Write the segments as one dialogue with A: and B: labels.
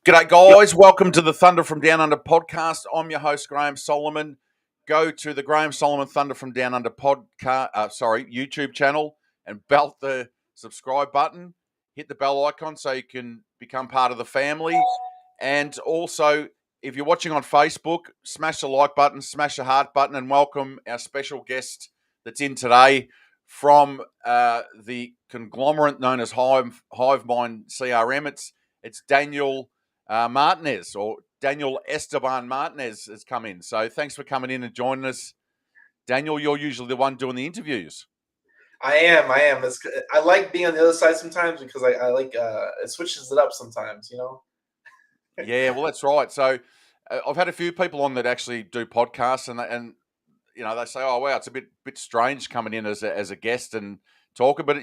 A: G'day, guys. Welcome to the Thunder from Down Under podcast. I'm your host, Graham Solomon. Go to the Graham Solomon Thunder from Down Under YouTube channel and belt the subscribe button. Hit the bell icon so you can become part of the family. And also, if you're watching on Facebook, smash the like button, smash the heart button, and welcome our special guest that's in today from the conglomerate known as Hivemind CRM. It's Daniel Martinez, or Daniel Esteban Martinez, has come in. So thanks for coming in and joining us. Daniel, you're usually the one doing the interviews.
B: I am. I like being on the other side sometimes because I like it switches it up sometimes,
A: Yeah, well, that's right. So I've had a few people on that actually do podcasts, and they say, "Oh, wow, it's a bit strange coming in as a guest and talking," but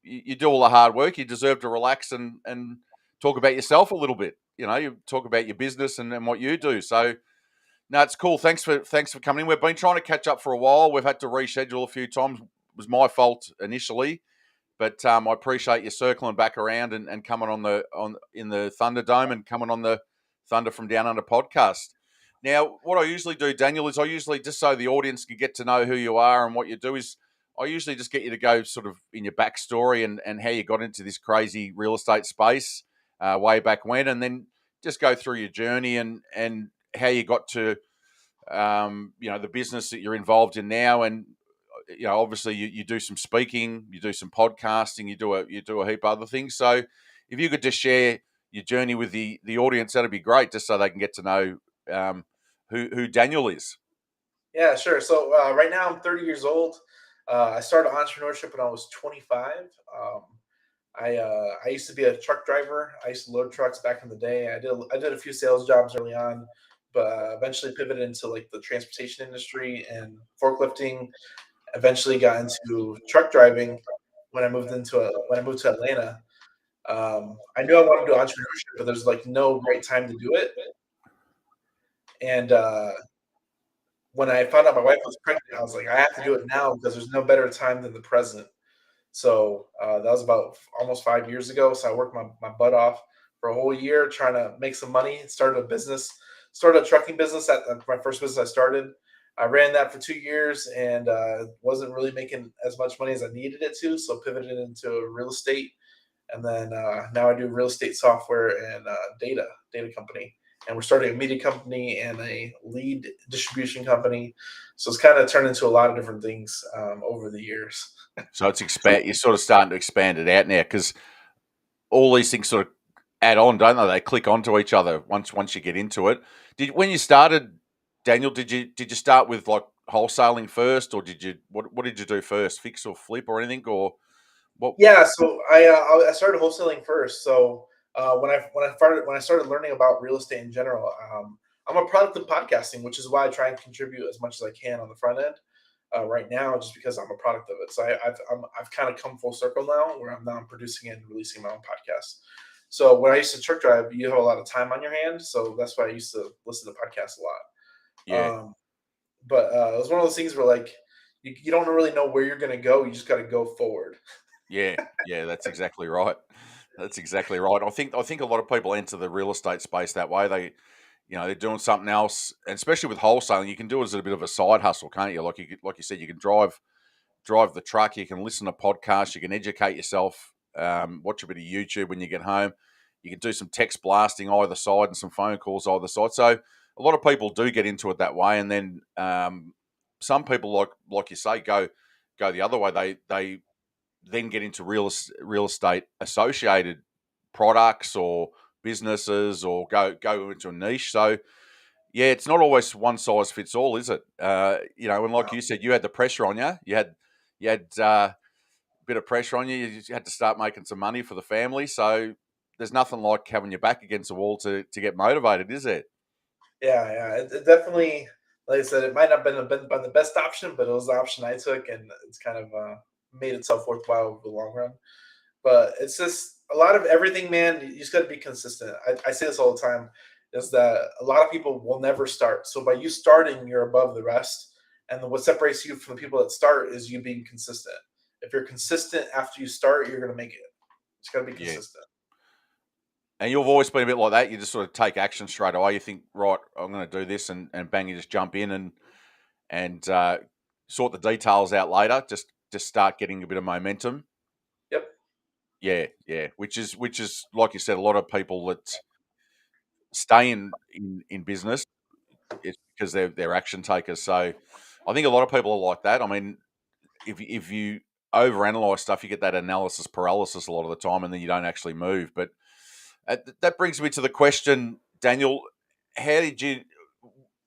A: you do all the hard work. You deserve to relax and talk about yourself a little bit. You talk about your business and what you do. So, no, it's cool. Thanks for coming in. We've been trying to catch up for a while. We've had to reschedule a few times. It was my fault initially, but I appreciate you circling back around and coming in the Thunderdome and coming on the Thunder from Down Under podcast. Now, what I usually do, Daniel, is I usually, just so the audience can get to know who you are and what you do, is I usually just get you to go sort of in your backstory and how you got into this crazy real estate space way back when, and then just go through your journey and how you got to the business that you're involved in now. And obviously you do some speaking, you do some podcasting, you do a heap of other things. So if you could just share your journey with the audience, that'd be great, just so they can get to know who Daniel is.
B: Yeah, sure. So right now I'm 30 years old. I started entrepreneurship when I was 25. I used to be a truck driver. I used to load trucks back in the day. I did a few sales jobs early on, but eventually pivoted into like the transportation industry and forklifting. Eventually got into truck driving when I moved to Atlanta. I knew I wanted to do entrepreneurship, but there's like no great time to do it. And when I found out my wife was pregnant, I was like, I have to do it now because there's no better time than the present. So that was about almost 5 years ago. So I worked my butt off for a whole year trying to make some money. Started a trucking business. My first business I started. I ran that for 2 years and wasn't really making as much money as I needed it to. So pivoted into real estate. And then now I do real estate software and data company. And we're starting a media company and a lead distribution company. So it's kind of turned into a lot of different things over the years.
A: So you're sort of starting to expand it out now, because all these things sort of add on, don't they? They click onto each other once you get into it. When you started, Daniel, did you start with like wholesaling first, or what did you do first? Fix or flip or anything, or what?
B: Yeah, so I started wholesaling first. So when I started learning about real estate in general, I'm a product of podcasting, which is why I try and contribute as much as I can on the front end. Right now, just because I'm a product of it. So I've kind of come full circle now, where I'm producing and releasing my own podcast. So when I used to truck drive, you have a lot of time on your hands, so that's why I used to listen to podcasts a lot.
A: Yeah.
B: But it was one of those things where like you don't really know where you're going to go. You just got to go forward.
A: Yeah, that's exactly right. That's exactly right. I think a lot of people enter the real estate space that way. They're doing something else, and especially with wholesaling, you can do it as a bit of a side hustle, can't you? Like you said, you can drive the truck, you can listen to podcasts, you can educate yourself, watch a bit of YouTube when you get home. You can do some text blasting either side and some phone calls either side. So a lot of people do get into it that way, and then some people, like you say, go the other way. They then get into real estate associated products or businesses, or go into a niche. So yeah, it's not always one size fits all, is it? And like you said, you had the pressure on you. You had a bit of pressure on you. You had to start making some money for the family. So there's nothing like having your back against the wall to get motivated, is there?
B: Yeah. It definitely, like I said, it might not have been the best option, but it was the option I took, and it's kind of made itself worthwhile over the long run. But it's just a lot of everything, man. You just got to be consistent. I say this all the time, is that a lot of people will never start. So by you starting, you're above the rest. And what separates you from the people that start is you being consistent. If you're consistent after you start, you're going to make it. It's got to be
A: Yeah.
B: consistent.
A: And you've always been a bit like that. You just sort of take action straight away. You think, right, I'm going to do this, and bang, you just jump in and sort the details out later. Just start getting a bit of momentum.
B: Yep.
A: Yeah, yeah. Which is like you said, a lot of people that stay in business, it's because they're action takers. So I think a lot of people are like that. I mean, if you overanalyze stuff, you get that analysis paralysis a lot of the time, and then you don't actually move. But that brings me to the question, Daniel. How did you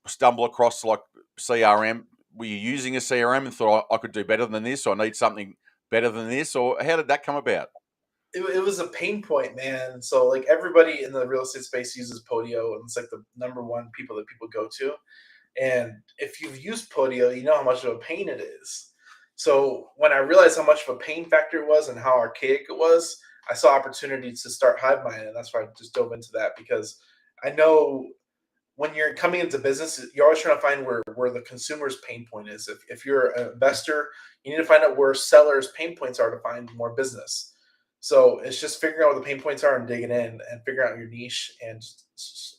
A: stumble across like CRM? Were you using a CRM and thought I could do better than this, or I need something better than this, or how did that come about?
B: It was a pain point, man. So like everybody in the real estate space uses Podio, and it's like the number one people that people go to. And if you've used Podio, you know how much of a pain it is. So when I realized how much of a pain factor it was and how archaic it was, I saw opportunity to start HiveMind, and that's why I just dove into that because I know when you're coming into business, you're always trying to find where the consumer's pain point is. If you're an investor, you need to find out where sellers' pain points are to find more business. So it's just figuring out what the pain points are and digging in and figuring out your niche and just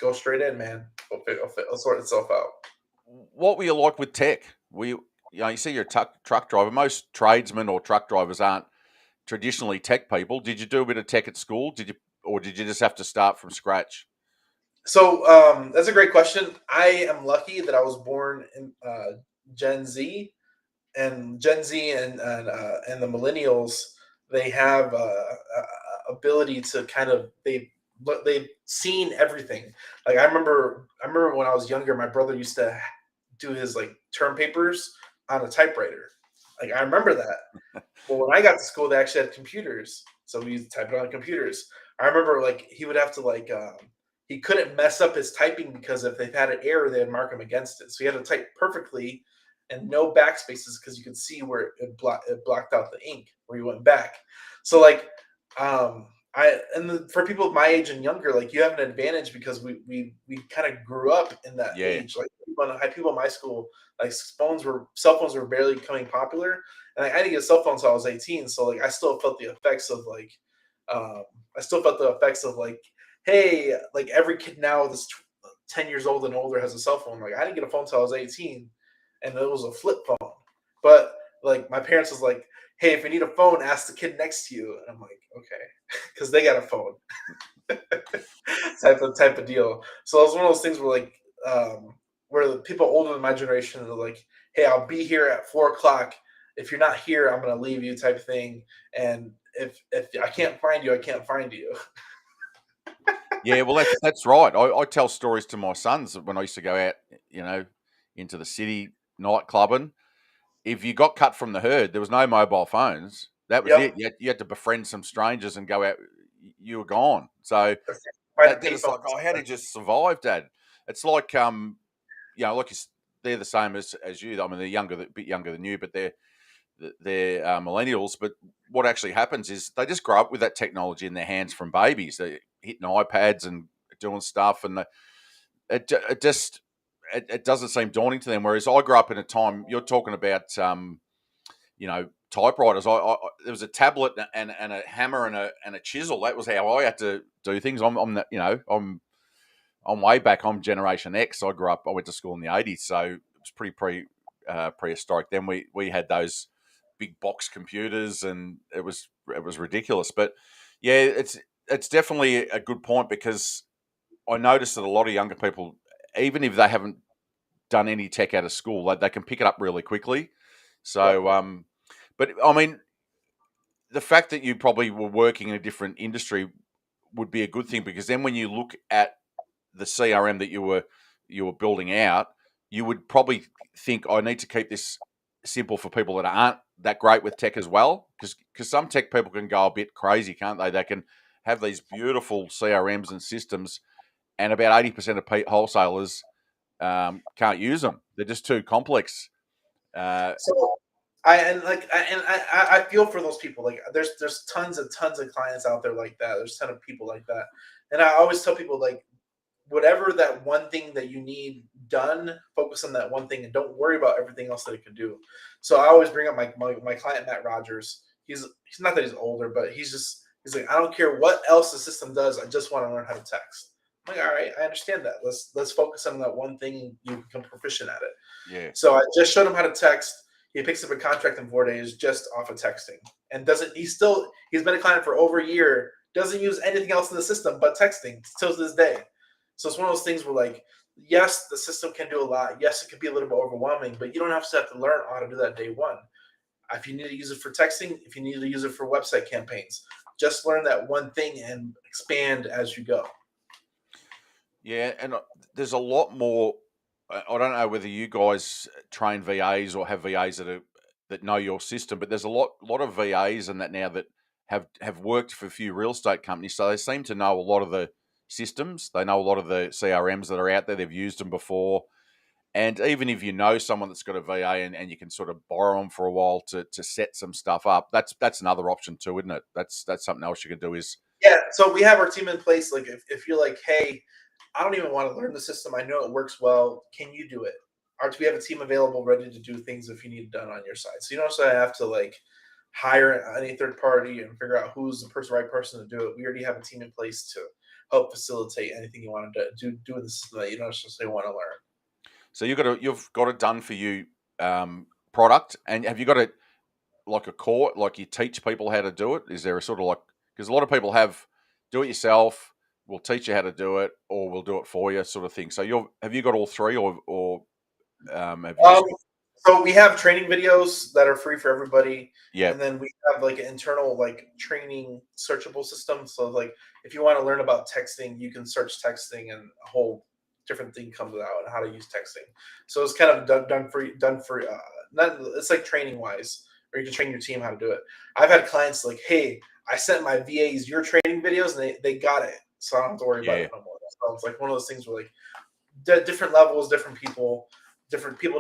B: go straight in, man. It'll sort itself out.
A: What were you like with tech? You see, you're a truck driver. Most tradesmen or truck drivers aren't traditionally tech people. Did you do a bit of tech at school? Or did you just have to start from scratch?
B: So that's a great question. I am lucky that I was born in Gen Z, and Gen Z and the millennials, they have ability to kind of they've seen everything. Like I remember when I was younger, my brother used to do his like term papers on a typewriter. Like I remember that. Well, when I got to school, they actually had computers, so we used to type it on computers. I remember like he would have to like he couldn't mess up his typing because if they had an error, they'd mark him against it. So he had to type perfectly and no backspaces because you could see where it blocked out the ink where you went back. So like for people my age and younger, like you have an advantage because we kind of grew up in that
A: Yeah,
B: age. Like people in my school, like cell phones were barely becoming popular, and like, I didn't get a cell phone until I was 18. So like I still felt the effects of like um, hey, like every kid now that's 10 years old and older has a cell phone. Like I didn't get a phone until I was 18, and it was a flip phone. But like my parents was like, hey, if you need a phone, ask the kid next to you. And I'm like, okay, because they got a phone. type of deal. So it was one of those things where the people older than my generation are like, hey, I'll be here at 4 o'clock. If you're not here, I'm gonna leave you type thing. And if I can't find you, I can't find you.
A: yeah. Well, that's right. I tell stories to my sons when I used to go out, you know, into the city night clubbing. If you got cut from the herd, there was no mobile phones. That was it.
B: Yep.
A: You had to befriend some strangers and go out. You were gone. So
B: Find a
A: that then it's like,
B: payphone.
A: oh, how did you survive, Dad? It's like like they're the same as you. I mean, they're a bit younger than you, but they're millennials. But what actually happens is they just grow up with that technology in their hands from babies. They're hitting iPads and doing stuff, and it just it doesn't seem daunting to them. Whereas I grew up in a time you're talking about, typewriters. There was a tablet and a hammer and a chisel. That was how I had to do things. I'm way back. I'm Generation X. I grew up. I went to school in the '80s, so it was pretty prehistoric. Then we had those big box computers, and it was ridiculous. But yeah, it's definitely a good point because I noticed that a lot of younger people, even if they haven't done any tech out of school, they can pick it up really quickly.
B: Yep.
A: So, but I mean, the fact that you probably were working in a different industry would be a good thing because then when you look at the CRM that you were building out, you would probably think, I need to keep this simple for people that aren't that great with tech as well, because some tech people can go a bit crazy, can't they? They can have these beautiful CRMs and systems, and about 80% of wholesalers can't use them. They're just too complex. Uh,
B: So I feel for those people. Like there's tons and tons of clients out there like that. There's a ton of people like that. And I always tell people like whatever that one thing that you need done, focus on that one thing and don't worry about everything else that it can do. So I always bring up my client Matt Rogers. He's not that he's older, but He's like, I don't care what else the system does. I just want to learn how to text. I'm like, all right, I understand that. Let's focus on that one thing and you become proficient at it.
A: Yeah.
B: So I just showed him how to text. He picks up a contract in 4 days just off of texting, and doesn't. He's been a client for over a year. Doesn't use anything else in the system but texting still to this day. So it's one of those things where like, yes, the system can do a lot. Yes, it can be a little bit overwhelming, but you don't have to learn how to do that day one. If you need to use it for texting, if you need to use it for website campaigns, just learn that one thing and expand as you go.
A: Yeah, and there's a lot more. I don't know whether you guys train VAs or have VAs that know your system, but there's a lot of VAs and that now that have worked for a few real estate companies, so they seem to know a lot of the systems. They know a lot of the CRMs that are out there. They've used them before, and even if you know someone that's got a VA and you can sort of borrow them for a while to set some stuff up, that's another option too, isn't it? That's something else you can do. Is
B: Yeah, so we have our team in place. Like if you're like, hey, I don't even want to learn the system. I know it works well. Can you do it? Or do we have a team available ready to do things if you need it done on your side? So you don't necessarily have to like hire any third party and figure out who's the right person to do it. We already have a team in place to help facilitate anything you want to do in the system that you don't necessarily want to learn.
A: so you've got it done for you product, and have you got it like a core, like you teach people how to do it? Is there a sort of like, because a lot of people have do it yourself, we'll teach you how to do it, or we'll do it for you, sort of thing. So have you got all three, or have you
B: Um,
A: just
B: so we have training videos that are free for everybody,
A: yeah,
B: and then we have like an internal like training searchable system. So like if you want to learn about texting, you can search texting, and a whole different thing comes out on how to use texting. So it's kind of done for not it's like training wise, or you can train your team how to do it. I've had clients like, hey, I sent my VAs your training videos, and they got it, so I don't have to worry about
A: yeah,
B: it no more. So it's like one of those things where like different levels, different people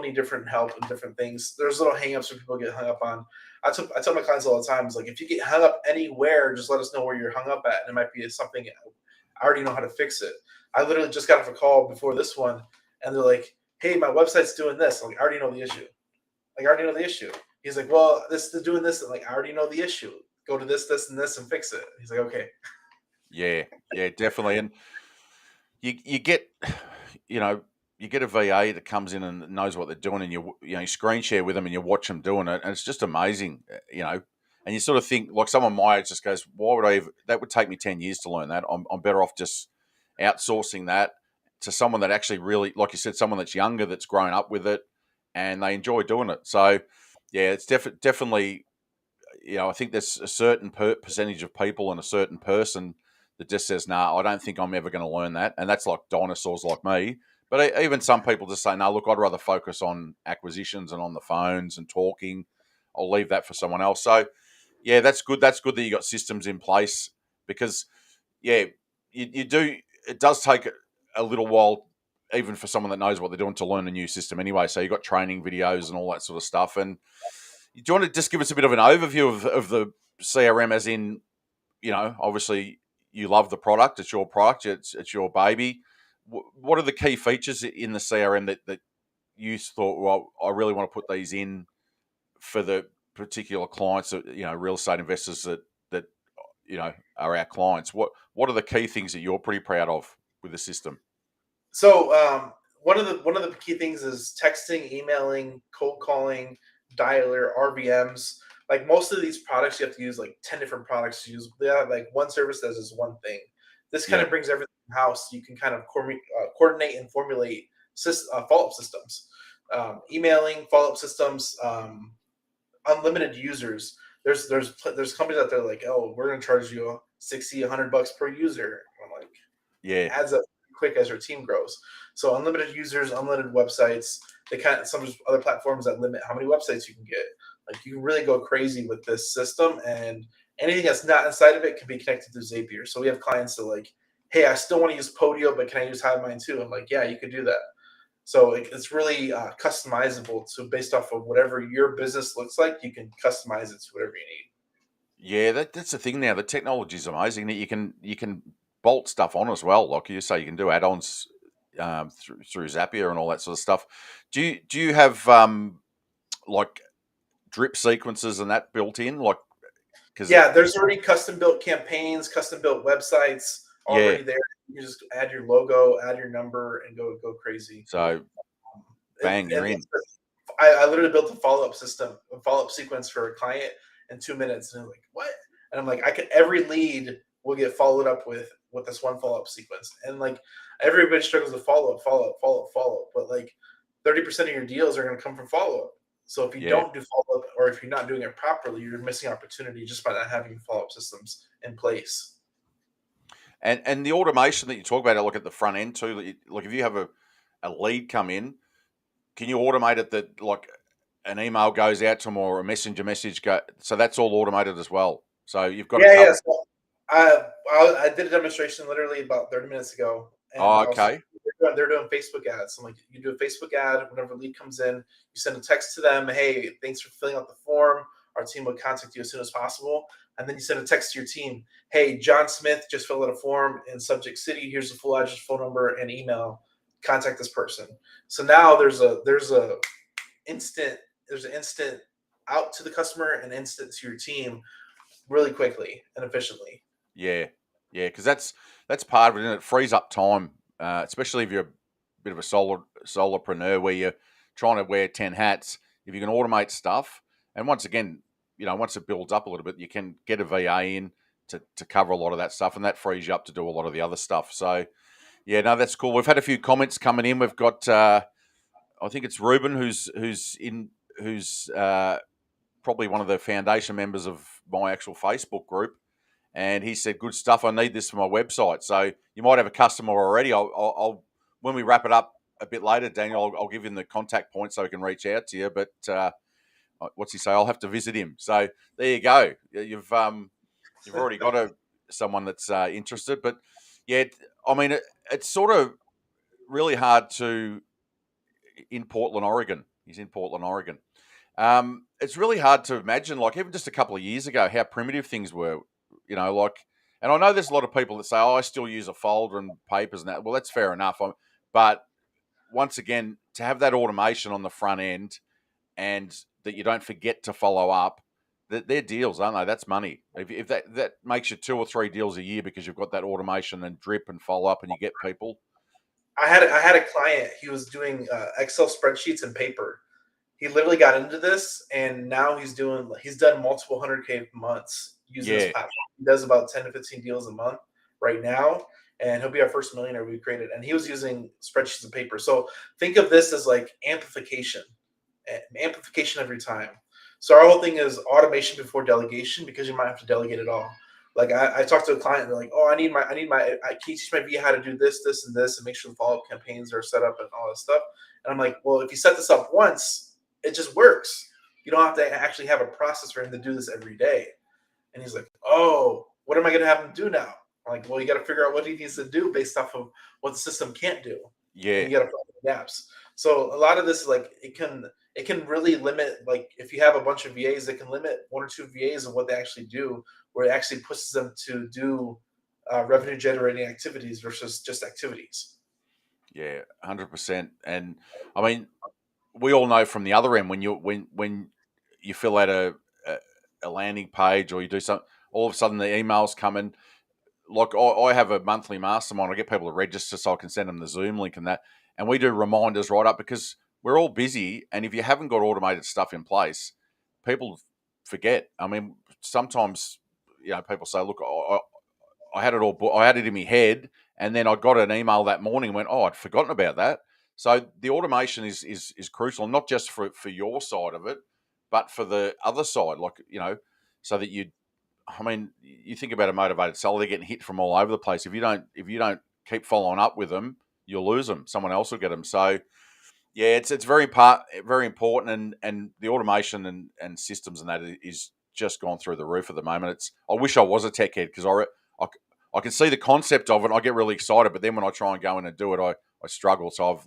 B: need different help and different things. There's little hangups where people get hung up on. I tell my clients all the time, it's like if you get hung up anywhere, just let us know where you're hung up at, and it might be something I already know how to fix it. I literally just got off a call before this one, and they're like, "Hey, my website's doing this." I'm like, I already know the issue. Like, I already know the issue. He's like, "Well, this is doing this." I'm like, I already know the issue. Go to this, and this, and fix it. He's like, "Okay."
A: yeah, definitely. And you get, you know, you get a VA that comes in and knows what they're doing, and you screen share with them and you watch them doing it, and it's just amazing, And you sort of think, like someone my age just goes, why would I? That would take me 10 years to learn that. I'm better off just outsourcing that to someone that actually really, like you said, someone that's younger, that's grown up with it, and they enjoy doing it. So, yeah, it's definitely, I think there's a certain percentage of people and a certain person that just says, "Nah, I don't think I'm ever going to learn that," and that's like dinosaurs like me. But even some people just say, "No, look, I'd rather focus on acquisitions and on the phones and talking. I'll leave that for someone else." So, yeah, that's good. That's good that you got systems in place because, yeah, you do. It does take a little while, even for someone that knows what they're doing, to learn a new system anyway. So you got training videos and all that sort of stuff. And do you want to just give us a bit of an overview of the CRM, as in, obviously you love the product, it's your product, it's your baby. What are the key features in the CRM that you thought, well, I really want to put these in for the particular clients that, real estate investors that are our clients? What are the key things that you're pretty proud of with the system?
B: So one of the key things is texting, emailing, cold calling, dialer, RVMs. Like most of these products, you have to use like 10 different products to use. They have like one service that does one thing. This kind
A: Yeah,
B: of brings everything in house. You can kind of coordinate and formulate follow up systems, emailing follow up systems, unlimited users. There's companies out there like, oh, we're going to charge you 60, $100 per user. I'm like,
A: yeah,
B: adds up quick as your team grows. So unlimited users, unlimited websites. They kind of some other platforms that limit how many websites you can get. Like you can really go crazy with this system, and anything that's not inside of it can be connected to Zapier. So we have clients that like, hey, I still want to use Podio, but can I use HiveMind too? I'm like, yeah, you could do that. So it's really customizable. So based off of whatever your business looks like, you can customize it to whatever you need.
A: yeah. That's the thing now. The technology is amazing that you can bolt stuff on as well. Like you say, you can do add-ons through Zapier and all that sort of stuff. Do you have like drip sequences and that built in? Like, Because
B: Yeah, there's already custom built campaigns, custom built websites
A: yeah,
B: already there. You just add your logo, add your number, and go crazy.
A: so bang, you're
B: And
A: in.
B: I literally built a follow up system, a follow up sequence for a client in 2 minutes, and I'm like, what? And I'm like, I could every lead will get followed up with this one follow up sequence, and like everybody struggles with follow up, but like 30% of your deals are going to come from follow up. So if you
A: Yeah.
B: don't do follow up, or if you're not doing it properly, you're missing opportunity just by not having follow up systems in place.
A: And the automation that you talk about, I look at the front end too. Like if you have a lead come in, can you automate it that like an email goes out to them or a messenger message go? So that's all automated as well. So you've got a
B: Yeah, yeah.
A: couple.
B: So I did a demonstration literally about 30 minutes ago, and
A: Oh,
B: I was
A: okay.
B: they're doing Facebook ads. I'm like, you do a Facebook ad whenever a lead comes in, you send a text to them, hey, thanks for filling out the form. Our team will contact you as soon as possible. And then you send a text to your team, hey, John Smith just filled out a form in subject city. Here's the full address, phone number, and email. Contact this person. So now instant there's an instant out to the customer and instant to your team really quickly and efficiently.
A: Yeah, yeah, because that's part of it, and it frees up time, especially if you're a bit of a solopreneur where you're trying to wear 10 hats. If you can automate stuff, and once again, once it builds up a little bit, you can get a VA in to cover a lot of that stuff, and that frees you up to do a lot of the other stuff. So yeah, no, that's cool. We've had a few comments coming in. We've got I think it's Ruben who's probably one of the foundation members of my actual Facebook group. And he said, "Good stuff. I need this for my website." So you might have a customer already. I'll when we wrap it up a bit later, Daniel, I'll give him the contact point so he can reach out to you. But what's he say? I'll have to visit him. So there you go. You've already got someone that's interested. But yeah, I mean, it's sort of really hard to in Portland, Oregon. He's in Portland, Oregon. It's really hard to imagine, like even just a couple of years ago, how primitive things were. Like, and I know there's a lot of people that say, "Oh, I still use a folder and papers and that." Well, that's fair enough. But once again, to have that automation on the front end and that you don't forget to follow up, they're deals, aren't they? That's money. If that makes you 2 or 3 deals a year because you've got that automation and drip and follow up and you get people.
B: I had a client. He was doing Excel spreadsheets and paper. He literally got into this, and now he's done multiple 100K months using this
A: Yeah,
B: platform. He does about 10 to 15 deals a month right now, and he'll be our first millionaire we created. And he was using spreadsheets and paper. So think of this as like amplification every time. So our whole thing is automation before delegation, because you might have to delegate it all. Like I talked to a client, they're like, "Oh, I can you teach my VA how to do this, and this, and make sure the follow up campaigns are set up and all this stuff." And I'm like, "Well, if you set this up once, it just works. You don't have to actually have a process for him to do this every day." And he's like, "Oh, what am I going to have him do now?" I'm like, "Well, you got to figure out what he needs to do based off of what the system can't do,
A: yeah,
B: and you got to find the gaps." So a lot of this is like it can really limit, like if you have a bunch of VAs, it can limit 1 or 2 VAs of what they actually do, where it actually pushes them to do revenue generating activities versus just activities.
A: yeah, 100%. And I mean, we all know from the other end when you fill out a, a landing page or you do something, all of a sudden the emails come in. Like I have a monthly mastermind. I get people to register so I can send them the Zoom link and that, and we do reminders right up because we're all busy. And if you haven't got automated stuff in place, people forget. I mean, sometimes people say, "Look, I had it all. I had it in my head, and then I got an email that morning and went, "Oh, I'd forgotten about that." So the automation is crucial, not just for your side of it, but for the other side. Like so that you. I mean, you think about a motivated seller; they're getting hit from all over the place. If you don't keep following up with them, you'll lose them. Someone else will get them. So yeah, it's very important, and the automation and systems and that is just gone through the roof at the moment. I wish I was a tech head because I, I can see the concept of it and I get really excited, but then when I try and go in and do it, I struggle. So I've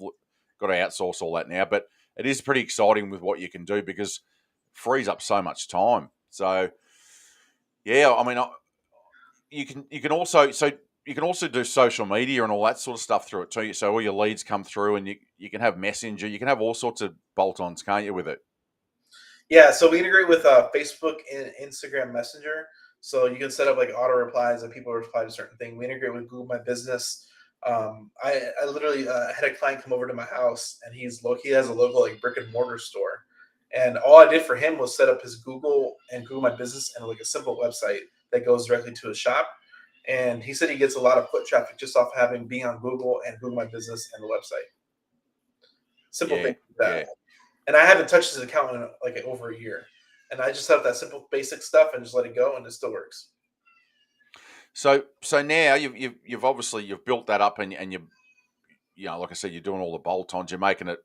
A: got to outsource all that now. But it is pretty exciting with what you can do because it frees up so much time. So yeah, I mean, you can also do social media and all that sort of stuff through it too. So all your leads come through, and you can have messenger, you can have all sorts of bolt-ons, can't you, with it?
B: Yeah, so we integrate with Facebook and Instagram Messenger. So you can set up like auto replies and people reply to certain thing. We integrate with Google My Business. I literally had a client come over to my house, and he has a local like brick and mortar store, and all I did for him was set up his Google and Google My Business and like a simple website that goes directly to his shop. And he said he gets a lot of foot traffic just off having being on Google and Google My Business and the website. Simple
A: Yeah,
B: thing like that.
A: yeah.
B: And I haven't touched his account in like over a year. And I just have that simple basic stuff and just let it go, and it still works.
A: So now you've obviously you've built that up, and you know, like I said, you're doing all the bolt-ons. You're making it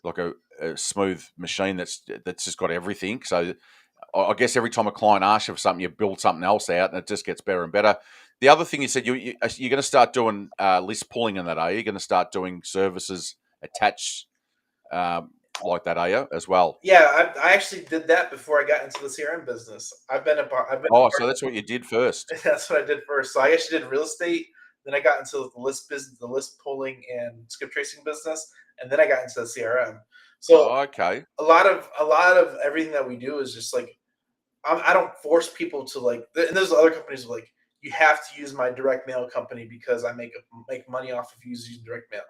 A: like a smooth machine that's just got everything. So I guess every time a client asks you for something, you build something else out, and it just gets better and better. The other thing you said, you're going to start doing list pulling in that, are you? You're going to start doing services attached like that, are you, as well?
B: Yeah, I actually did that before I got into the CRM business. I've been
A: Oh, so that's what you did first.
B: that's what I did first. So I actually did real estate, then I got into the list business, the list pulling and skip tracing business, and then I got into the CRM. So
A: Oh, okay.
B: a lot of everything that we do is just like I don't force people to like. And there's other companies like you have to use my direct mail company because I make money off of using direct mail.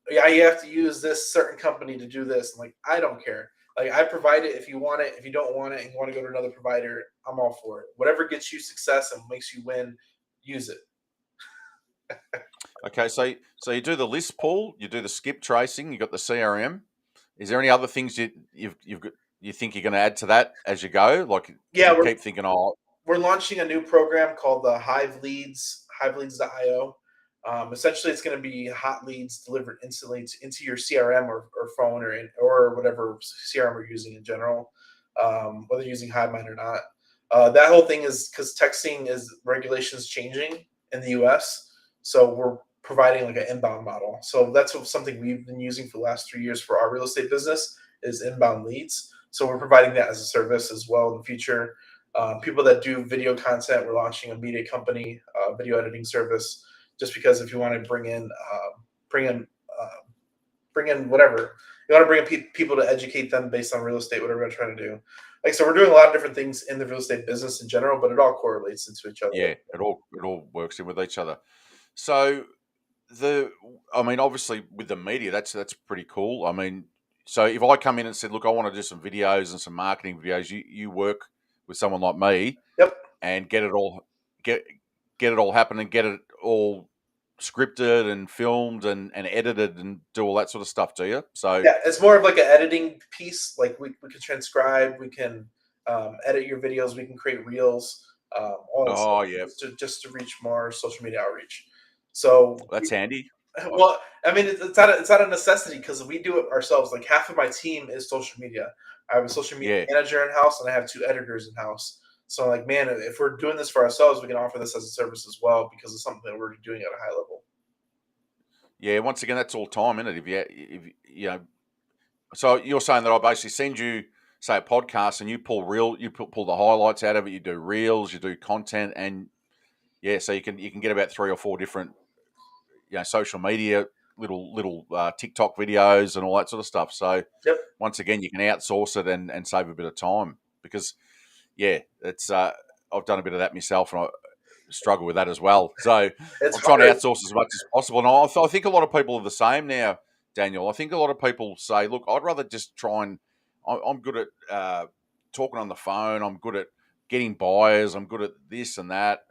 B: Yeah, you have to use this certain company to do this. I'm like, I don't care. Like, I provide it if you want it. If you don't want it and you want to go to another provider, I'm all for it. Whatever gets you success and makes you win, use it.
A: Okay, so you do the list pull, you do the skip tracing, you got the CRM. Is there any other things you've got, you think you're going to add to that as you go? Like, do
B: Yeah,
A: you keep thinking, oh,
B: we're launching a new program called the Hive Leads, HiveLeads.io. Essentially, it's going to be hot leads delivered instantly into your CRM or phone or whatever CRM we're using in general, whether you're using HiveMind or not. That whole thing is because texting is regulations changing in the U.S., so we're providing like an inbound model. So that's something we've been using for the last 3 years for our real estate business is inbound leads. So we're providing that as a service as well in the future. People that do video content, we're launching a media company, video editing service, just because if you want to bring in, uh, bring in whatever you want to bring in people to educate them based on real estate, whatever we're trying to do. Like so, we're doing a lot of different things in the real estate business in general, but it all correlates into each other.
A: yeah, it all works in with each other. So the, I mean, obviously with the media, that's pretty cool. I mean, so if I come in and said, look, I want to do some videos and some marketing videos, you work with someone like me
B: Yep.
A: and get get it all happening, get it all scripted and filmed and edited and do all that sort of stuff, do you? So,
B: Yeah, it's more of like an editing piece. Like we can transcribe, we can edit your videos, we can create reels, all that stuff
A: oh yeah,
B: just to reach more social media outreach. So,
A: that's handy. Uh,
B: well, I mean, it's not a necessity because we do it ourselves. Like half of my team is social media. I have a social media
A: yeah,
B: manager in house, and I have two editors in house. So, I'm like, man, if we're doing this for ourselves, we can offer this as a service as well because it's something that we're doing at a high level.
A: yeah. Once again, that's all time, isn't it? If you know, so you're saying that I basically send you, say, a podcast, and you pull the highlights out of it. You do reels, you do content, and yeah, so you can get about 3 or 4 different, social media, little TikTok videos and all that sort of stuff. So
B: Yep,
A: once again, you can outsource it and save a bit of time because yeah, it's I've done a bit of that myself, and I struggle with that as well. So
B: it's
A: I'm trying to
B: hard.
A: outsource as much as possible, and I think a lot of people are the same now, Daniel. I think a lot of people say, look, I'd rather just try and I'm good at talking on the phone. I'm good at getting buyers. I'm good at this and that.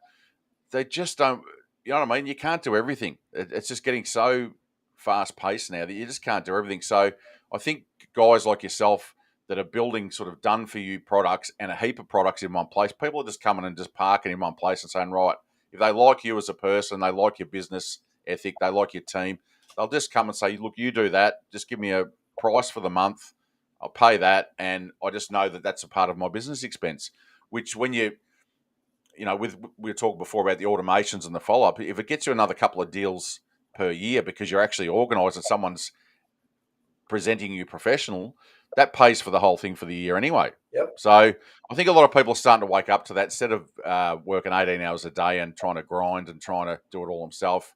A: They just don't. You know what I mean? You can't do everything. It's just getting so fast paced now that you just can't do everything. So I think guys like yourself that are building sort of done for you products and a heap of products in one place, people are just coming and just parking in one place and saying, right, if they like you as a person, they like your business ethic, they like your team, they'll just come and say, look, you do that. Just give me a price for the month. I'll pay that. And I just know that that's a part of my business expense, which when with we were talking before about the automations and the follow up. If it gets you another couple of deals per year because you're actually organised and someone's presenting you professional, that pays for the whole thing for the year anyway.
B: Yep.
A: So I think a lot of people are starting to wake up to that. Instead of working 18 hours a day and trying to grind and trying to do it all themselves,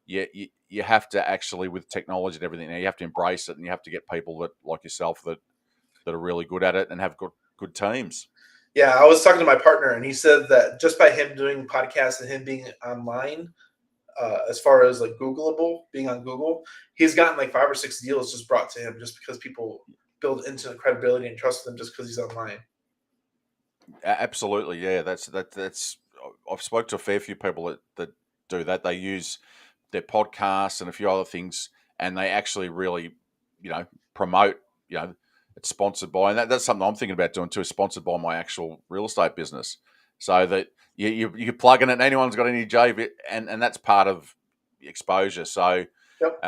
A: you have to actually, with technology and everything, now you have to embrace it, and you have to get people that like yourself that that are really good at it and have good teams.
B: Yeah, I was talking to my partner, and he said that just by him doing podcasts and him being online, as far as like Googleable, being on Google, he's gotten like 5 or 6 deals just brought to him just because people build instant credibility and trust him just because he's online.
A: Absolutely, yeah. That's I've spoke to a fair few people that do that. They use their podcasts and a few other things, and they actually really, promote. It's sponsored by, and that's something I'm thinking about doing too. Is sponsored by my actual real estate business, so that you plug in it. And anyone's got any JV, and that's part of exposure. So
B: Yep.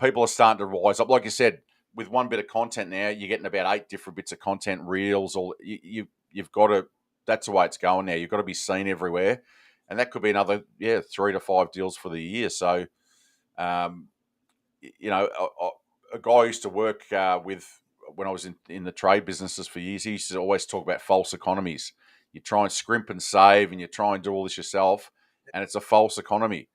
A: people are starting to rise up. Like you said, with one bit of content now, you're getting about 8 different bits of content, reels, or you've got to. That's the way it's going now. You've got to be seen everywhere, and that could be another 3 to 5 deals for the year. So, um, a guy I used to work with when I was in the trade businesses for years. He used to always talk about false economies. You try and scrimp and save, and you try and do all this yourself, and it's a false economy.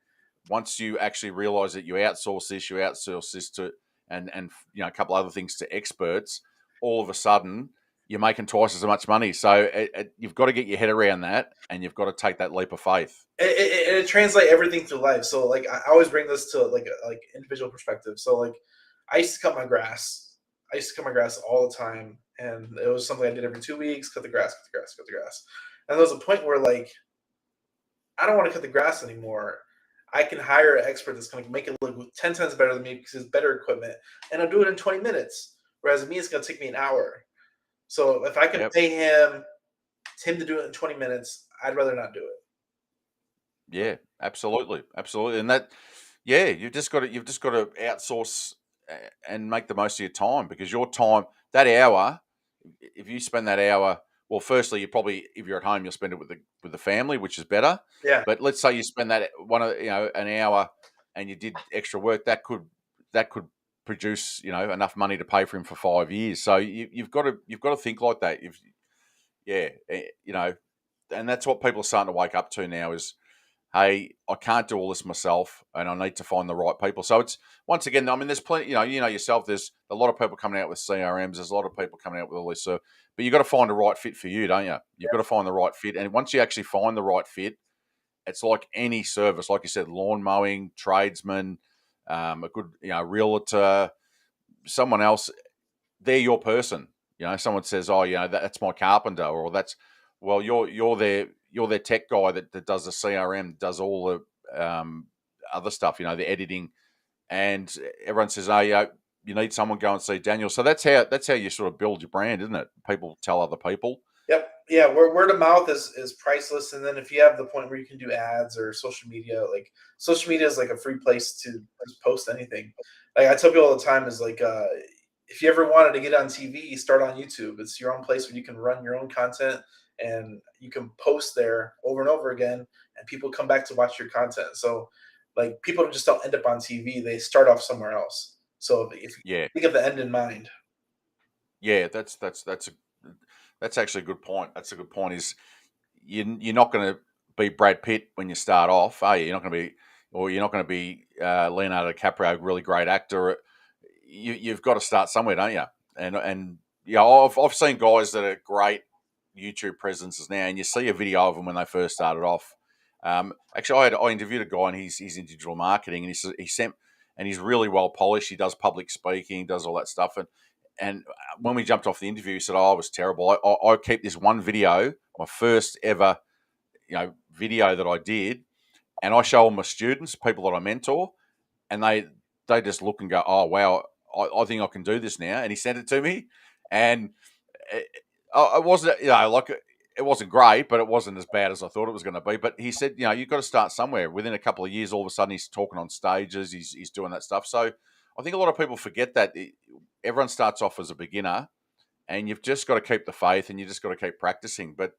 A: Once you actually realize that you outsource this to, and a couple other things to experts, all of a sudden you're making twice as much money. So you've got to get your head around that, and you've got to take that leap of faith.
B: It translates everything through life. So like I always bring this to like individual perspective. So like I used to cut my grass. I used to cut my grass all the time, and it was something I did every 2 weeks. Cut the grass, cut the grass, cut the grass. And there was a point where like I don't want to cut the grass anymore. I can hire an expert that's going to make it look 10 times better than me because it's better equipment, and I'll do it in 20 minutes. Whereas me, it's going to take me an hour. So if I can
A: Yep.
B: pay him to do it in 20 minutes, I'd rather not do it.
A: Yeah, absolutely, absolutely, and that, yeah, you've just got to outsource and make the most of your time, because your time, that hour, if you spend that hour, well, firstly, you probably, if you're at home, you'll spend it with the family, which is better.
B: Yeah.
A: But let's say you spend that an hour, and you did extra work, that could produce enough money to pay for him for 5 years. So you've got to think like that. Yeah, and that's what people are starting to wake up to now is, hey, I can't do all this myself, and I need to find the right people. So it's, once again, I mean, there's plenty, yourself, there's a lot of people coming out with CRMs, there's a lot of people coming out with all this, but you've got to find the right fit for you, don't you? You've got to find the right fit, and once you actually find the right fit, it's like any service, like you said, lawn mowing, tradesman, a good, realtor, someone else, they're your person. Someone says, "Oh, that's my carpenter," or that's, well, you're their tech guy that does the CRM, does all the other stuff, the editing, and everyone says, "Oh, yeah, you need someone, go and see Daniel." So that's how you sort of build your brand, isn't it? People tell other people.
B: Yep. Yeah. Word of mouth is priceless. And then if you have the point where you can do ads or social media, like social media is like a free place to just post anything. Like I tell people all the time is like, if you ever wanted to get on TV, start on YouTube. It's your own place where you can run your own content and you can post there over and over again, and people come back to watch your content. So like people just don't end up on TV. They start off somewhere else. So if you
A: Yeah,
B: think of the end in mind.
A: yeah, that's actually a good point. That's a good point. Is you're not going to be Brad Pitt when you start off, are you? You're not going to be, or you're not going to be Leonardo DiCaprio, really great actor. You've got to start somewhere, don't you? And I've seen guys that are great YouTube presences now, and you see a video of them when they first started off. Actually, I interviewed a guy, and he's in digital marketing, and and he's really well polished. He does public speaking, does all that stuff, and when we jumped off the interview, he said, "Oh, I was terrible. I keep this one video, my first ever, video that I did, and I show all my students, people that I mentor, and they just look and go, oh wow, I think I can do this now." And he sent it to me, and it wasn't, like, it wasn't great, but it wasn't as bad as I thought it was going to be. But he said, you've got to start somewhere. Within a couple of years, all of a sudden, he's talking on stages. He's doing that stuff. So I think a lot of people forget that everyone starts off as a beginner, and you've just got to keep the faith, and you just got to keep practicing. But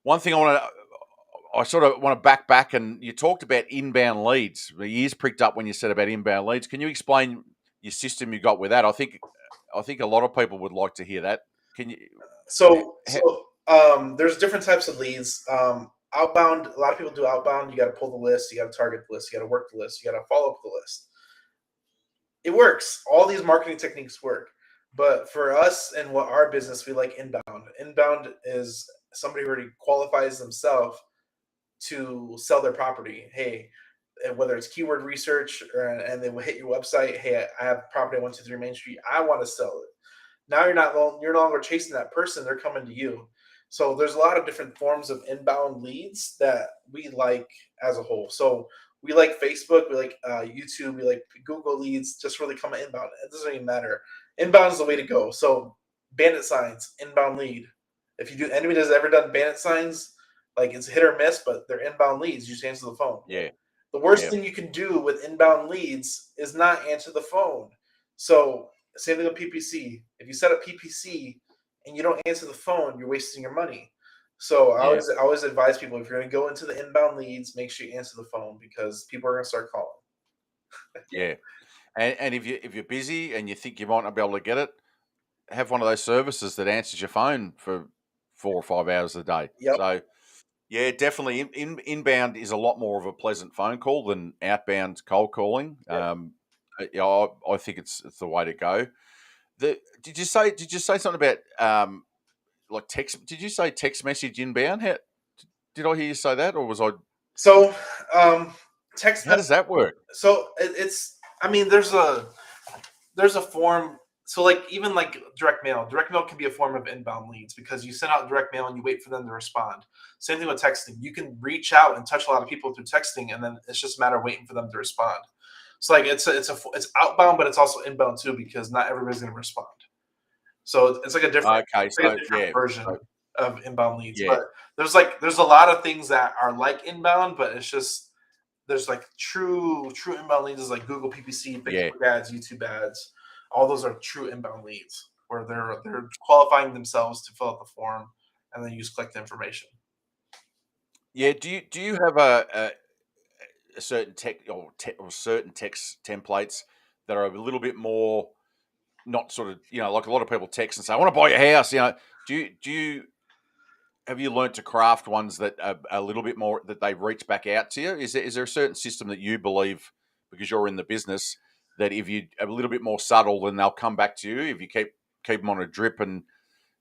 A: one thing I sort of want to back, and you talked about inbound leads. The ears pricked up when you said about inbound leads. Can you explain your system you got with that? I think a lot of people would like to hear that. Can you?
B: So there's different types of leads. Outbound, a lot of people do outbound. You got to pull the list, you got to target the list, you got to work the list, you got to follow up the list. It works. All these marketing techniques work. But for us and what our business, we like inbound. Inbound is somebody who already qualifies themselves to sell their property. Hey, whether it's keyword research and they will hit your website. Hey, I have property 123 Main Street. I want to sell it. Now you're no longer chasing that person. They're coming to you. So there's a lot of different forms of inbound leads that we like as a whole. So we like Facebook, we like YouTube, we like Google leads, just really come inbound. It doesn't even matter. Inbound is the way to go. So bandit signs, inbound lead. If you do anybody that's ever done bandit signs, like it's hit or miss, but they're inbound leads. You just answer the phone.
A: Yeah.
B: The worst
A: Yeah.
B: thing you can do with inbound leads is not answer the phone. So same thing with PPC. If you set up PPC and you don't answer the phone, you're wasting your money. So
A: Yeah.
B: I always advise people, if you're going to go into the inbound leads, make sure you answer the phone because people are going to start calling.
A: Yeah. And if you're busy and you think you might not be able to get it, have one of those services that answers your phone for 4 or 5 hours a day.
B: Yep.
A: So yeah, definitely inbound is a lot more of a pleasant phone call than outbound cold calling.
B: Yep.
A: Yeah, I think it's the way to go. Did you say something about like text? Did you say text message inbound? Did I hear you say that, or was I?
B: So text
A: How does
B: message.
A: that work?
B: So it's. I mean, there's a form. So like even like direct mail can be a form of inbound leads because you send out direct mail and you wait for them to respond. Same thing with texting. You can reach out and touch a lot of people through texting, and then it's just a matter of waiting for them to respond. So like it's outbound, but it's also inbound too because not everybody's going to respond. So it's like a different
A: Okay,
B: it's like a
A: so
B: different
A: yeah,
B: version
A: so,
B: of inbound leads.
A: yeah,
B: But there's a lot of things that are like inbound, but it's just there's like true inbound leads is like Google PPC,
A: yeah.
B: Facebook ads, YouTube ads. All those are true inbound leads where they're qualifying themselves to fill out the form and then you just collect the information.
A: Yeah, do you have a certain or certain text templates that are a little bit more not sort of like a lot of people text and say I want to buy your house. Do you have you learnt to craft ones that are a little bit more that they reach back out to you? Is there a certain system that you believe because you're in the business that if you are a little bit more subtle, then they'll come back to you if you keep them on a drip and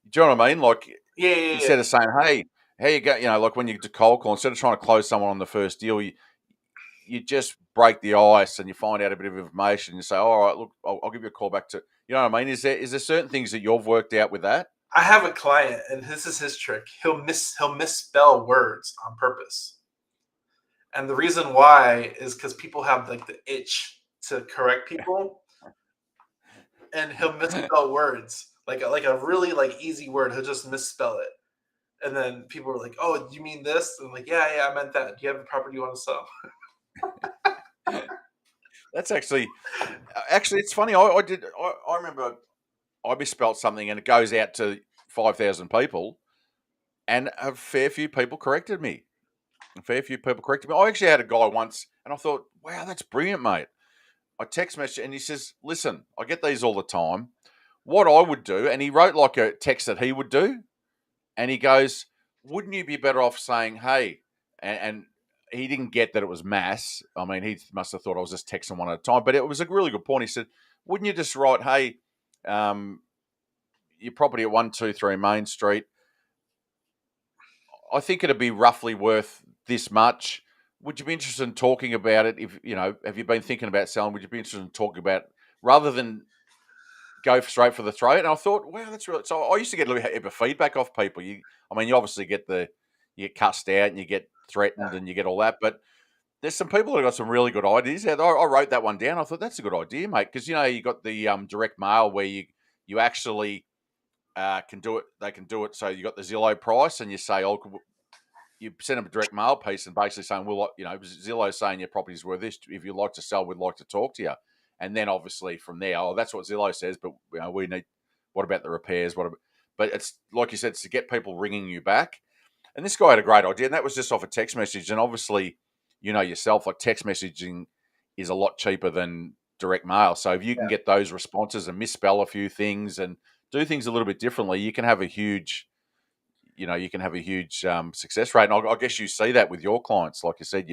A: do you know what I mean? Like
B: Yeah, yeah, yeah.
A: instead of saying, "Hey, how you go?" Like when you do cold call, instead of trying to close someone on the first deal, you just break the ice and you find out a bit of information. You say, "All right, look, I'll give you a call back to." You know what I mean? Is there certain things that you've worked out with that?
B: I have a client and this is his trick. He'll misspell words on purpose. And the reason why is because people have like the itch to correct people and he'll misspell words. Like a really like easy word, he'll just misspell it. And then people are like, "Oh, you mean this?" And I'm like, "Yeah, yeah, I meant that. Do you have a property you want to sell?"
A: That's actually it's funny. I remember I misspelt something and it goes out to 5,000 people, and a fair few people corrected me. A fair few people corrected me. I actually had a guy once, and I thought, "Wow, that's brilliant, mate." I text message, and he says, "Listen, I get these all the time. What I would do," and he wrote like a text that he would do, and he goes, "Wouldn't you be better off saying, hey," and he didn't get that it was mass. I mean, he must have thought I was just texting one at a time, but it was a really good point. He said, "Wouldn't you just write, hey, um, your property at 123 Main Street, I think it'd be roughly worth this much. Would you be interested in talking about it? If have you been thinking about selling? Would you be interested in talking about rather than go straight for the throat?" And I thought, wow, that's really. So I used to get a little bit of feedback off people. You obviously you get cussed out and you get threatened and you get all that, but there's some people that got some really good ideas. I wrote that one down. I thought that's a good idea, mate, because you got the direct mail where you actually can do it. They can do it. So you got the Zillow price, and you say, "Oh, you send them a direct mail piece and basically saying, well, Zillow's saying your property's worth this. If you'd like to sell, we'd like to talk to you." And then obviously from there, oh, that's what Zillow says, but we need, what about the repairs? But it's like you said, it's to get people ringing you back. And this guy had a great idea, and that was just off a text message. And obviously, yourself, like text messaging is a lot cheaper than direct mail. So if you can
B: Yeah.
A: get those responses and misspell a few things and do things a little bit differently, you can have a huge success rate. And I guess you see that with your clients, like you said,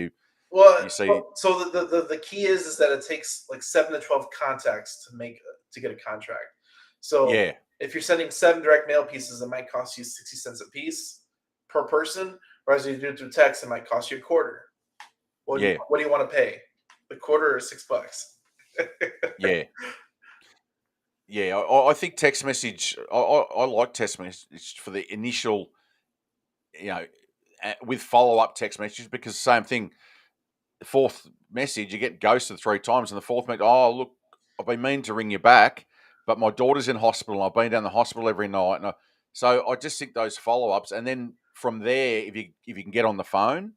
B: Well,
A: you see,
B: so the key is that it takes like 7 to 12 contacts to get a contract. So
A: Yeah.
B: if you're sending 7 direct mail pieces, it might cost you 60 cents a piece per person. Whereas if you do it through text, it might cost you a quarter.
A: Yeah.
B: What do you want to pay? The quarter or $6?
A: Yeah. Yeah. I think text message, I like text message for the initial, you know, with follow up text messages, because same thing, the fourth message, you get ghosted 3 times, and the fourth message, oh, look, I've been meaning to ring you back, but my daughter's in hospital. I've been down the hospital every night. So I just think those follow ups, and then from there, if you can get on the phone,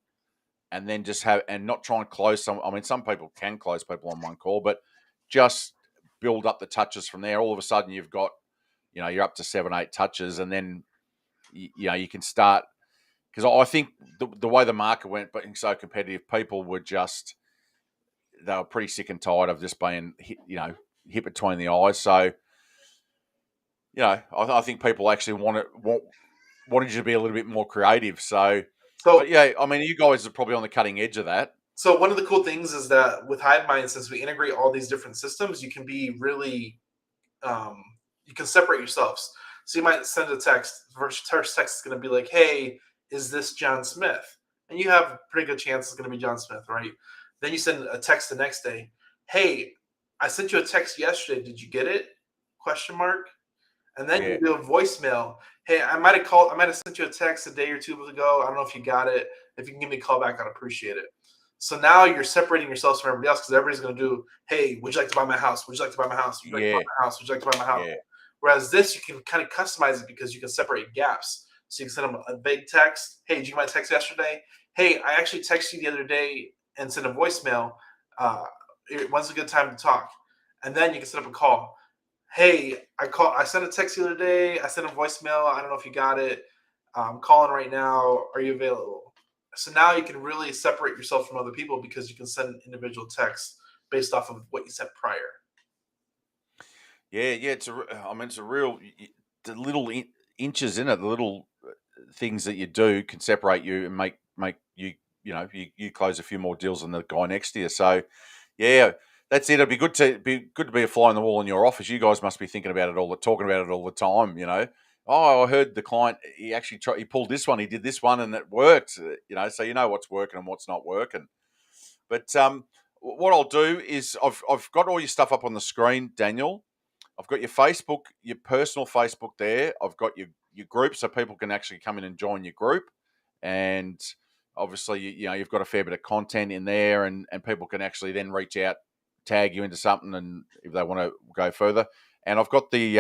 A: and then just have, and not try and close some. I mean, some people can close people on one call, but just build up the touches from there. All of a sudden, you've got, you're up to 7, 8 touches, and then you can start, because I think the way the market went being so competitive, people were just, they were pretty sick and tired of just being hit between the eyes. So I think people actually wanted you to be a little bit more creative. So,
B: So
A: but yeah, I mean, you guys are probably on the cutting edge of that.
B: So one of the cool things is that with HiveMind, since we integrate all these different systems, you can be really you can separate yourselves. So you might send a text. First text is going to be like, "Hey, is this John Smith?" And you have a pretty good chance it's going to be John Smith, right? Then you send a text the next day. "Hey, I sent you a text yesterday. Did you get it?" Question mark. And then
A: Yeah,
B: you do a voicemail. "Hey, I might have called. I might have sent you a text a day or two ago. I don't know if you got it. If you can give me a call back, I'd appreciate it." So now you're separating yourselves from everybody else, because everybody's going to do, "Hey, would you like to buy my house? Would you like to buy my house? Would you like to buy
A: yeah,
B: my house? Would you like to buy my house?"
A: yeah,
B: Whereas this, you can kind of customize it because you can separate gaps. So you can send them a big text. "Hey, did you get my text yesterday? Hey, I actually texted you the other day and sent a voicemail. Uh, when's a good time to talk?" And then you can set up a call. "Hey, I sent a text the other day. I sent a voicemail. I don't know if you got it. I'm calling right now. Are you available?" So now you can really separate yourself from other people because you can send individual texts based off of what you sent prior.
A: yeah. I mean, it's a real, the little inches in it, the little things that you do can separate you and make you, you close a few more deals than the guy next to you. So yeah, that's it. It'd be a fly on the wall in your office. You guys must be thinking about it talking about it all the time. Oh, I heard the client, he actually he pulled this one, he did this one, and it worked. So you know what's working and what's not working. But what I'll do is I've got all your stuff up on the screen, Daniel. I've got your Facebook, your personal Facebook there. I've got your group, so people can actually come in and join your group. And obviously, you've got a fair bit of content in there, and people can actually then reach out, tag you into something, and if they want to go further. And I've got the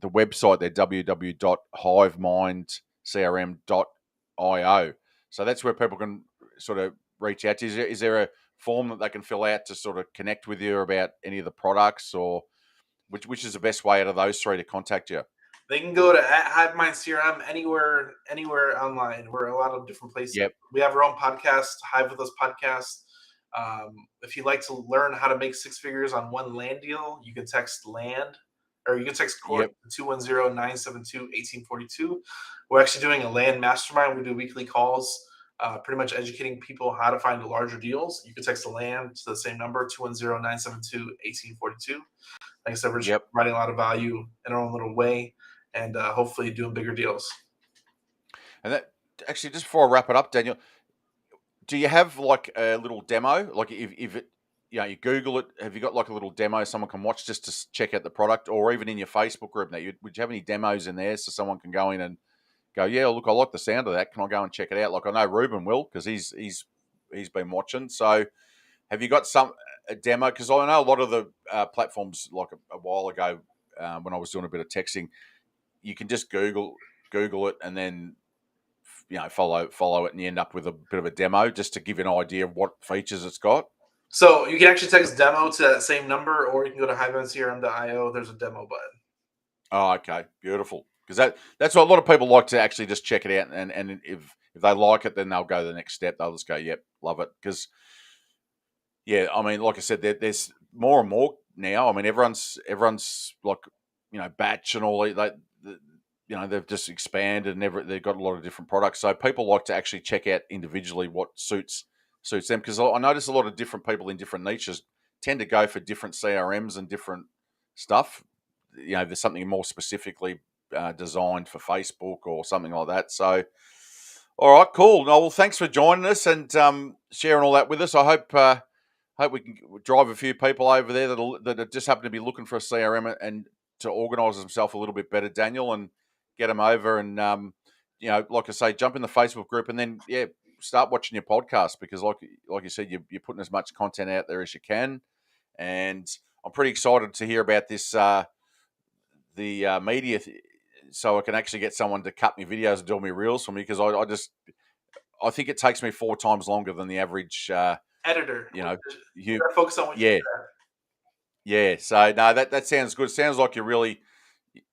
A: website there, www.hivemindcrm.io. So that's where people can sort of reach out to. Is there a form that they can fill out to sort of connect with you about any of the products, or which is the best way out of those three to contact you?
B: They can go to @HiveMindCRM anywhere online. We're a lot of different places.
A: Yep,
B: We have our own podcast, Hive with Us podcast. If you'd like to learn how to make 6 figures on one land deal, you can text land, or you can text Corey
A: yep,
B: 210-972-1842. We're actually doing a land mastermind. We do weekly calls, pretty much educating people how to find larger deals. You can text the land to the same number, 210-972-1842. Like I said, we're just
A: yep.
B: providing a lot of value in our own little way, and hopefully doing bigger deals.
A: And that, actually, just before I wrap it up, Daniel, do you have like a little demo? Like if it, you Google it, have you got like a little demo someone can watch just to check out the product, or even in your Facebook group? Now, would you have any demos in there so someone can go in and go, yeah, look, I like the sound of that. Can I go and check it out? Like I know Ruben will, because he's been watching. So have you got a demo? Because I know a lot of the platforms, like a while ago when I was doing a bit of texting, you can just Google it and then follow it, and you end up with a bit of a demo just to give you an idea of what features it's got.
B: So you can actually text demo to that same number, or you can go to hivemindcrm.io. There's a demo button.
A: Oh, okay, beautiful. Because that's what a lot of people like to actually just check it out, and if they like it, then they'll go to the next step. They'll just go, yep, love it. Because yeah, I mean, like I said, there's more and more now. I mean, everyone's like, batch and all that. They've just expanded and they've got a lot of different products. So people like to actually check out individually what suits them. Because I notice a lot of different people in different niches tend to go for different CRMs and different stuff. there's something more specifically designed for Facebook or something like that. So, all right, cool. No, well, thanks for joining us and sharing all that with us. I hope we can drive a few people over there that just happen to be looking for a CRM and to organise themselves a little bit better, Daniel, and get them over and like I say, jump in the Facebook group and then start watching your podcast because like you said, you're putting as much content out there as you can, and I'm pretty excited to hear about this the media. So I can actually get someone to cut me videos and do me reels for me because I think it takes me 4 times longer than the average
B: editor.
A: You
B: gotta focus on what
A: yeah.
B: you
A: Yeah, so no, that sounds good. Sounds like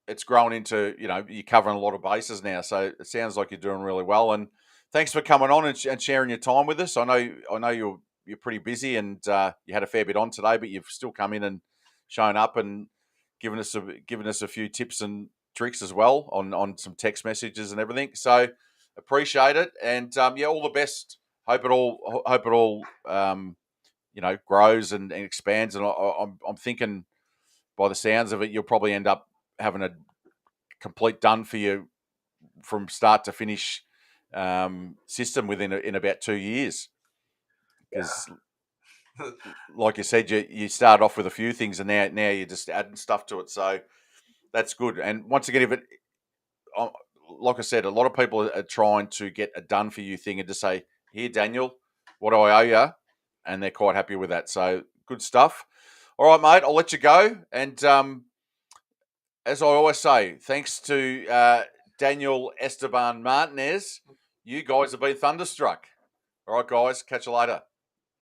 A: it's grown into, you're covering a lot of bases now. So it sounds like you're doing really well. And thanks for coming on and sharing your time with us. I know you're pretty busy and you had a fair bit on today, but you've still come in and shown up and given us a few tips and tricks as well on some text messages and everything. So appreciate it. And all the best. Hope it all grows and expands. And I'm thinking, by the sounds of it, you'll probably end up having a complete done for you from start to finish system in about 2 years. Because, like you said, you start off with a few things, and now you're just adding stuff to it. So that's good. And once again, like I said, a lot of people are trying to get a done for you thing and just say, "Here, Daniel, what do I owe you?" And they're quite happy with that. So good stuff. All right, mate, I'll let you go. And as I always say, thanks to Daniel Esteban Martinez, you guys have been thunderstruck. All right, guys, catch you later.